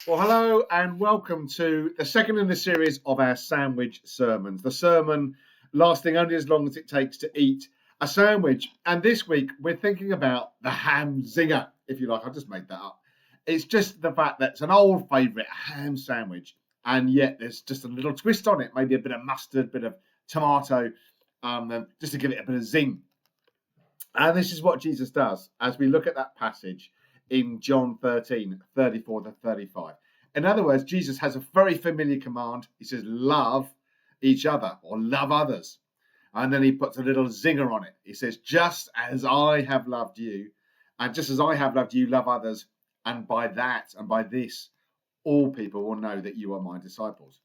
Well, hello and welcome to the second in the series of our sandwich sermons. The sermon lasting only as long as it takes to eat a sandwich. And this week we're thinking about the ham zinger, if you like. I just made that up. It's just the fact that it's an old favourite ham sandwich, and yet there's just a little twist on it, maybe a bit of mustard, a bit of tomato, just to give it a bit of zing. And this is what Jesus does as we look at that passage in John 13:34 to 35. In other words, Jesus has a very familiar command. He says, love each other or love others. And then he puts a little zinger on it. He says, just as I have loved you, and just as I have loved you, love others. And by that and by this, all people will know that you are my disciples.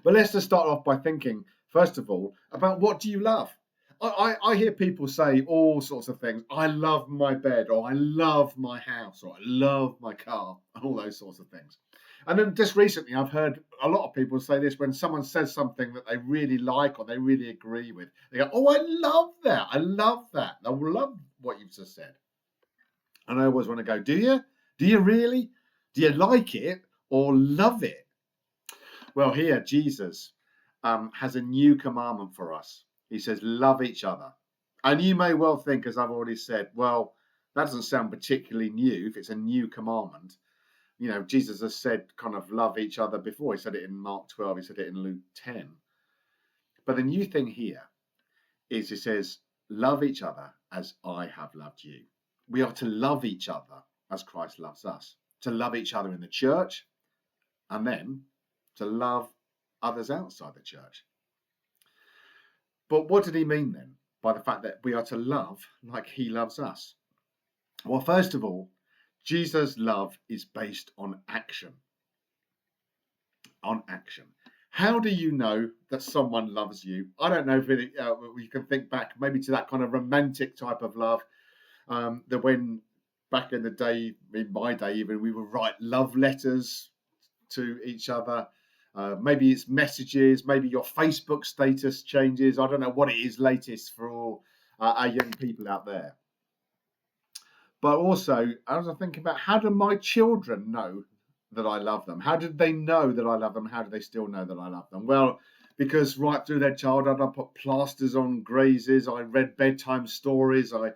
But let's just start off by thinking, first of all, about what do you love? I hear people say all sorts of things. I love my bed, or I love my house, or I love my car, and all those sorts of things. And then just recently, I've heard a lot of people say this when someone says something that they really like or they really agree with. They go, oh, I love that. I love that. I love what you've just said. And I always want to go, do you? Do you really? Do you like it or love it? Well, here, Jesus has a new commandment for us. He says, love each other. And you may well think, as I've already said, well, that doesn't sound particularly new if it's a new commandment. You know, Jesus has said kind of love each other before. He said it in Mark 12, he said it in Luke 10. But the new thing here is he says, love each other as I have loved you. We are to love each other as Christ loves us, to love each other in the church, and then to love others outside the church. But what did he mean then by the fact that we are to love like he loves us? Well, first of all, Jesus' love is based on action. On action. How do you know that someone loves you? I don't know if you can think back maybe to that kind of romantic type of love that when back in the day, in my day even, we would write love letters to each other. Maybe it's messages, maybe your Facebook status changes. I don't know what it is latest for all our young people out there. But also, I was thinking about how do my children know that I love them? How did they know that I love them? How do they still know that I love them? Well, because right through their childhood, I put plasters on grazes. I read bedtime stories. I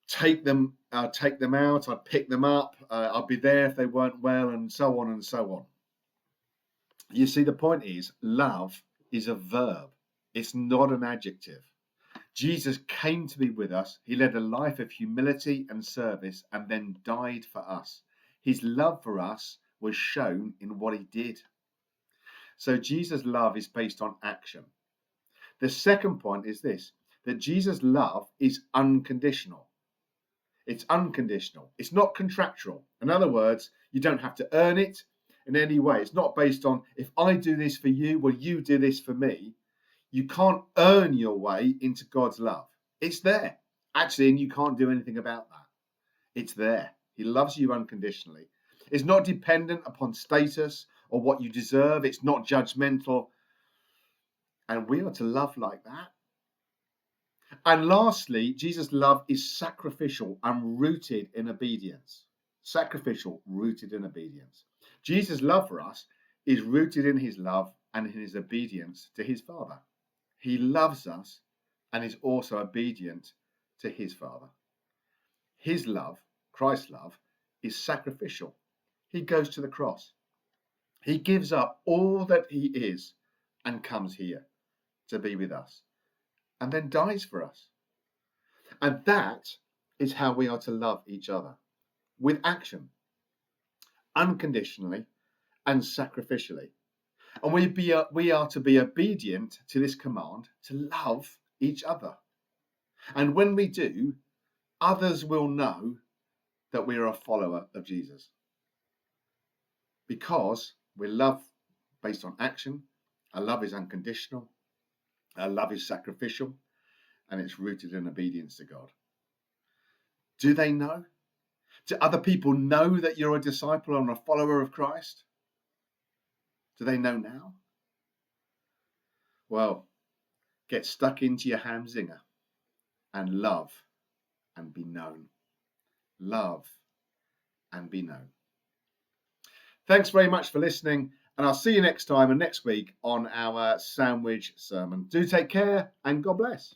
take them out. I'd pick them up. I'd be there if they weren't well, and so on and so on. You see, the point is, love is a verb. It's not an adjective. Jesus came to be with us. He led a life of humility and service and then died for us. His love for us was shown in what he did. So Jesus' love is based on action. The second point is this, that Jesus' love is unconditional. It's unconditional. It's not contractual. In other words, you don't have to earn it in any way. It's not based on, if I do this for you, will you do this for me? You can't earn your way into God's love. It's there, actually, and you can't do anything about that. It's there. He loves you unconditionally. It's not dependent upon status or what you deserve. It's not judgmental. And we are to love like that. And lastly, Jesus' love is sacrificial and rooted in obedience. Sacrificial, rooted in obedience. Jesus' love for us is rooted in his love and in his obedience to his Father. He loves us and is also obedient to his Father. His love, Christ's love, is sacrificial. He goes to the cross. He gives up all that he is and comes here to be with us and then dies for us. And that is how we are to love each other, with action, unconditionally and sacrificially. And we are to be obedient to this command to love each other. And when we do, others will know that we are a follower of Jesus. Because we love based on action, our love is unconditional, our love is sacrificial, and it's rooted in obedience to God. Do they know? Do other people know that you're a disciple and a follower of Christ? Do they know now? Well, get stuck into your ham zinger and love and be known. Love and be known. Thanks very much for listening, and I'll see you next time and next week on our sandwich sermon. Do take care, and God bless.